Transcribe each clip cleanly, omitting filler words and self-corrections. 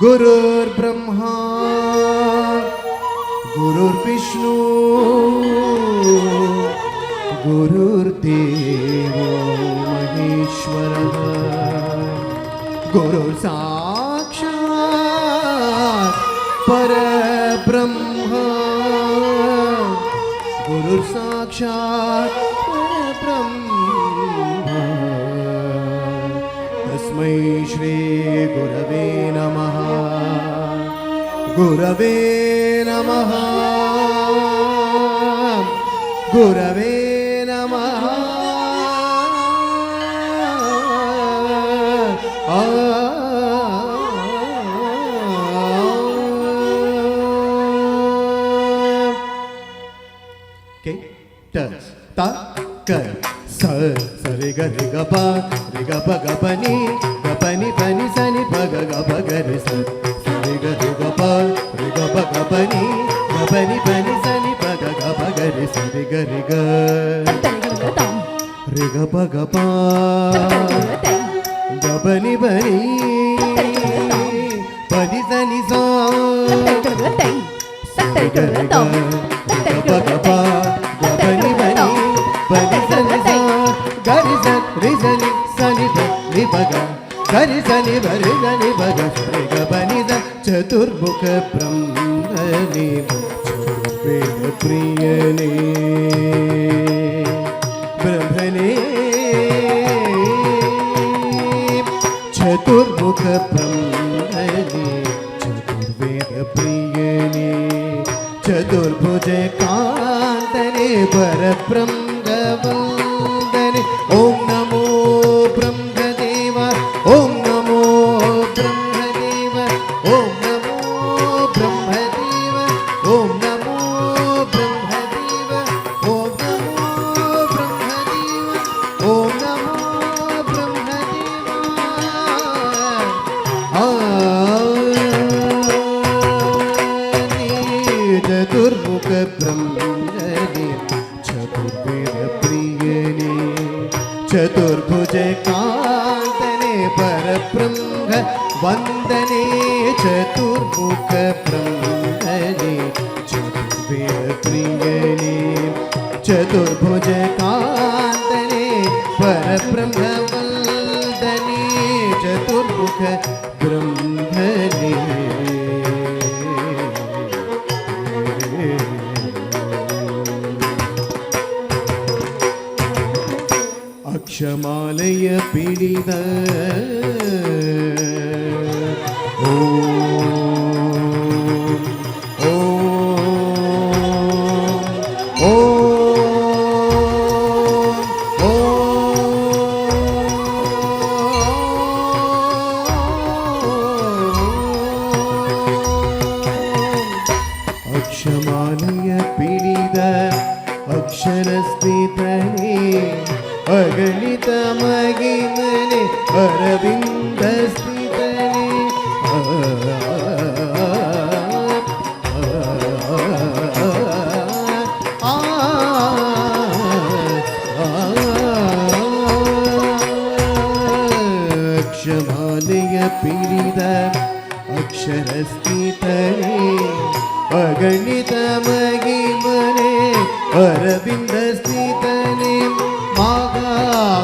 गुरुर्ब्रह्मा गुरुर्विष्णु गुरुर्देवो महेश्वरः गुरुर्साक्षात् परब्रह्म गुरुर्साक्षात् परब्रह्म तस्मै श्री गुरवे नमः गुरवे नमः गुरवे नमः के टस ता कर स रे ग प रे ग प ग प नि पनि सनि प ग ग प ग रे स रे ग प रे ग प ग प नि पनि सनि प ग ग प ग रे स रे ग रे ग प ग प ग पनि सनि स रे ग प ग प पनि सनि स गरि स रि सनि सनि नि प ग गरि सनि भरि सनि प ग रे ग पनि स चतुर्मुख ब्रह्मणि वेद प्रियने ब्रह्मणे चतुर्मुख ब्रह्मणि चतुर्वेद प्रियने चतुर्भुज कांतने परब्रह्म वंदने ओम नमो ब्रह्मदेव ओम नमो ब्रह्मदेव ओम नमो ब्रह्मदेव ओम नमो ब्रह्मदेव ओम नमो ब्रह्मदेव ओम नमो ब्रह्मदेव चतुर्मुख ब्रह्मणे चतुर्वेद प्रियने चतुर्भुज कांतने परब्रह्म वंदने चतुर्मुख ब्रह्मणे चतुर्वेद प्रियने चतुर्भुज कांतने परब्रह्म वंदने चतुर्मुख ब्रह्मणे क्षमालय पीडित ಅಕ್ಷರಸ್ಥಿತನೇ ಅಗಣಿತ ಮಗಿಮನೆ ಅರವಿಂದ ಸ್ಥಿತನೇ ಅಕ್ಷಮಾಲೆಯ ಪಿರಿದ ಅಕ್ಷರಸ್ಥಿತನೇ ಅಗಣಿತ ಮಗಿಮನೆ ಅರವಿಂದ ಸ್ಥಿತನೇ ಮಹಾವಿಷ್ಣುವಿನ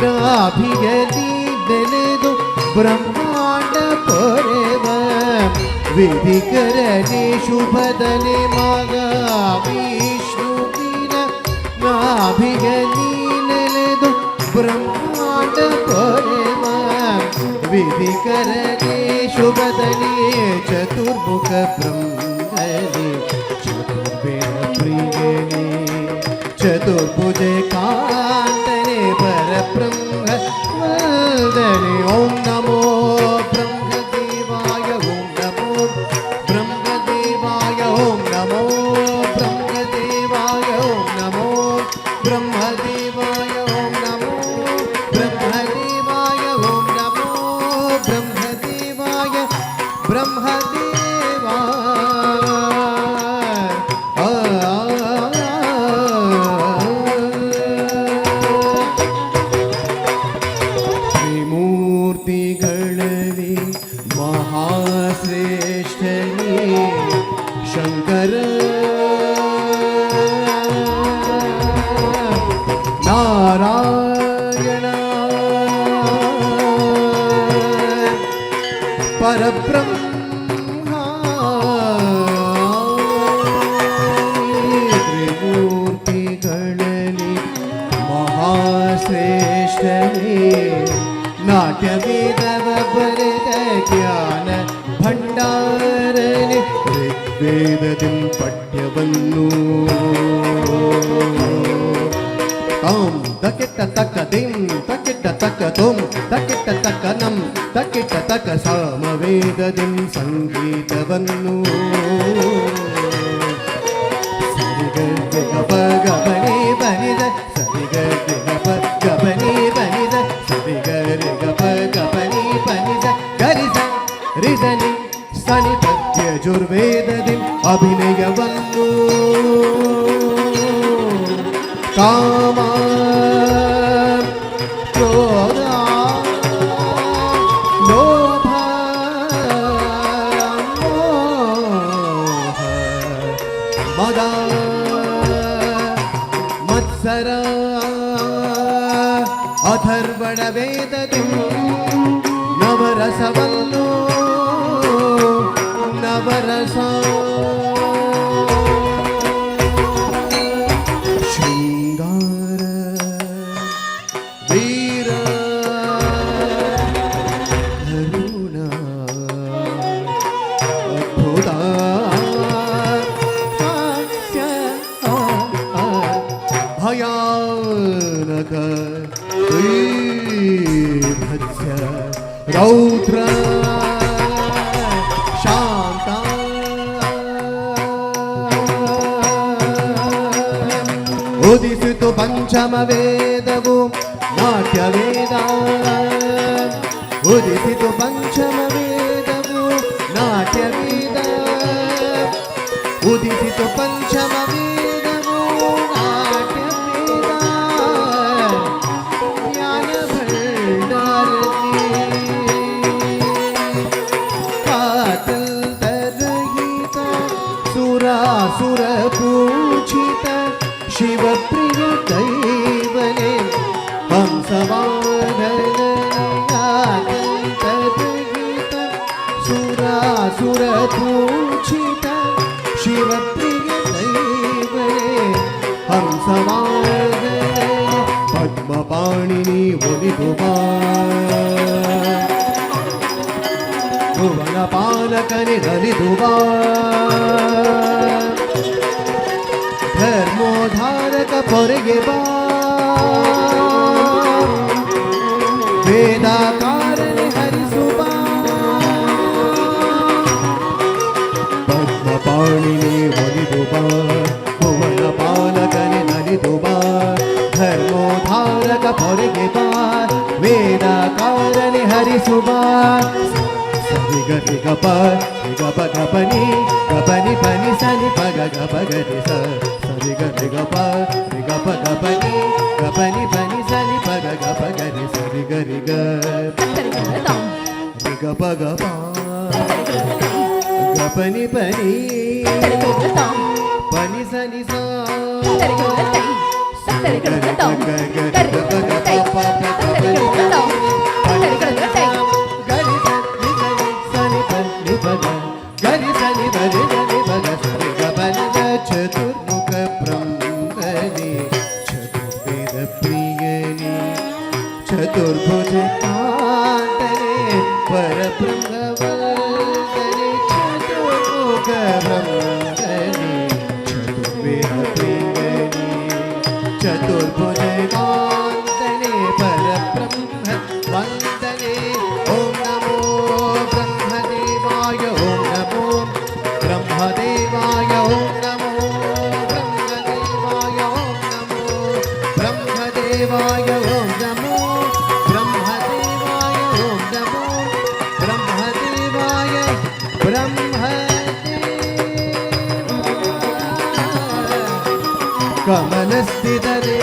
ನಾಭಿಯಲ್ಲಿ ನೆಲೆದು ಬ್ರಹ್ಮಾಂಡ ಪೊರೆವ ವಿಧಿಕರನೆ ಶುಭದನೆ ಮಹಾವಿಷ್ಣುವಿನ ನಾಭಿಯಲ್ಲಿ ನೆಲೆದು ಬ್ರಹ್ಮಾಂಡ ಪೊರೆವ ವಿಧಿಕರನೆ ಶುಭದನೆ ಚತುರ್ಮುಖ ಬ್ರಹ್ಮನೆ ಚತುರ್ವೇದ ಪ್ರಿಯನೇ ಚತುರ್ಭುಜ ಕಾಂತನೆ ಪರಬ್ರಹ್ಮ ವದನೆ ಓಂ ನಮೋ ಬ್ರಹ್ಮದೇವಾಯ ಓಂ ನಮೋ ಬ್ರಹ್ಮದೇವಾಯ ಓಂ ನಮೋ ಬ್ರಹ್ಮದೇವಾಯ ಓಂ ನಮೋ ಬ್ರಹ್ಮದೇವಾಯ ಓಂ ನಮೋ ಬ್ರಹ್ಮದೇವಾಯ ಓಂ ನಮೋ ಬ್ರಹ್ಮದೇವಾಯ ಬ್ರಹ್ಮದೇವ ತ್ರಿಮೂರ್ತಿಗಳಲ್ಲಿ ಮಹಾಶ್ರೇಷ್ಠನೇ ಶಂಕರ ನಾರಾಯಣ ಪರಬ್ರಹ್ಮ ತ್ರಿಮೂರ್ತಿಗಳಲ್ಲಿ ಮಹಾಶ್ರೇಷ್ಠನೇ ನಾಟ್ಯ ವೇದವ ಬರೆದ ಜ್ಞಾನ ಭಂಡಾರನೆ ಋಗ್ವೇದದಿಂ ಪಠ್ಯವನ್ನು ತಾಂ ತಕೆಟ್ಟ ತಕ್ಕ ದಿಂ ತಕೆಟ್ಟ ತಕ್ಕ ತುಂ ತಕೆಟ್ಟ ತಕ್ಕ ನಂ ತಕೆಟ್ಟ ತಕ್ಕ ಸಾಮವೇದದಿಂ ಸಂಗೀತವನ್ನು ಸರಿಗರ್ದೆ ಗಪ ಗಬನಿ ಬನಿದ ಸರಿಗರ್ದೆ ಗಪ ಗಬನಿ ಬನಿದ ಸರಿಗರ್ದೆ ಗಪ ಗಬನಿ ಬನಿದ ಗರಿಸ ರಿದನಿ ಸನಿ ಪದ್ಯಜುರ್ವೇದದಿ ಅಭಿನಯವನ್ನು ಕಾಮ ಕ್ರೋಧ ಲೋಭ ಮೋಹ ಮದ ಮತ್ಸರ ಅಥರ್ವಣ ವೇದದಿ ನವರಸವನ್ನು ನವರಸ ಶೃಂಗಾರ ವೀರ ಕರುಣ ಅದ್ಭುತ ಹಾಸ್ಯ ಭಯಾನಕ ಭತ್ಸ ರೌದ್ರ ಶಾಂತ ಉದಿಸಿತು ಪಂಚಮ ವೇದವು ನಾಟ್ಯ ವೇದ ಉದಿಸಿತು ಪಂಚಮ ವೇದವು ನಾಟ್ಯ ವೇದ ಉದಿಸಿತು ಪಂಚಮ ವೇದವು ನಾಟ್ಯ ವೇದ ಜ್ಞಾನ ಭಂಡಾರತಿ ಪಾತಂತರಹಿತ ಸುರಾಸುರ ಪೂಜಿತ ಶಿವಪ್ರಿಯ ದೈವನೇ ಹಂಸವಾದನಗೀತ ಸುರಾಸುರ ಪೂಜಿತ ಶಿವಪ್ರಿಯ ದೈವನೇ ಹಂಸವಾದನ ಪದ್ಮಪಾಣಿನಿ ಒಲಿದು ಬಾ ಭುವನ ಪಾಲಕನೆ ನಲಿದು ಬಾ ಧರ್ಮೋದ್ಧಾರಕ ಪೊರೆಗೆ ಬಾ ವೇದಾಕಾರನೆ ಹರಿಸು ಬಾ ಪದ್ಮಪಾಣಿನಿ ಒಲಿದು ಬಾ ಸುಬಾ ಸರಿ ಗರಿ ಗಪ ಗಪ ಗಪನಿ ಗಪನಿ ಪನಿ ಸನಿ ಪಗ ಗಪ ಗರಿ ಸ ಸರಿ ಗರಿ ಗಪ ಗಪ ಗಪನಿ ಗಪನಿ ಪನಿ ಸನಿ ಪಗ ಗಪ ಗರಿ ಸರಿ ಗರಿ ಗ ಗಪ ಗಪ ಗಪನಿ ಪನಿ ಪನಿ ಸನಿ ಸ ಚತುರ್ಮುಖ ಬ್ರಹ್ಮಣಿ ಚತುರ್ವೇದ ಪ್ರಿಯನಿ ಚತುರ್ಭುಜ ಕಾಂತನೆ ಪರಬ್ರಹ್ಮವರ್ಧನೆ ಚತುರ್ಮುಖ ಬ್ರಹ್ಮಣಿ ಚತುರ್ವೇದ ಪ್ರಿಯನಿ ಚತುರ್ಭುಜ ಕಾಂತನೆ ಪರಬ್ರಹ್ಮ ವಂದನೆ ಓಂ ನಮೋ ಬ್ರಹ್ಮದೇವಾಯ ಓಂ ನಮೋ ಬ್ರಹ್ಮದೇವಾಯ ಓಂ ನಮೋ ಬ್ರಹ್ಮದೇವಾಯ ಓಂ ನಮೋ ಬ್ರಹ್ಮದೇವಾಯ ಓಂ ನಮೋ ಬ್ರಹ್ಮದೇವಾಯ ಓಂ ನಮೋ ಬ್ರಹ್ಮದೇವಾಯ ಬ್ರಹ್ಮದೇವಾಯ ಕಮಲಸ್ಥಿತರೇ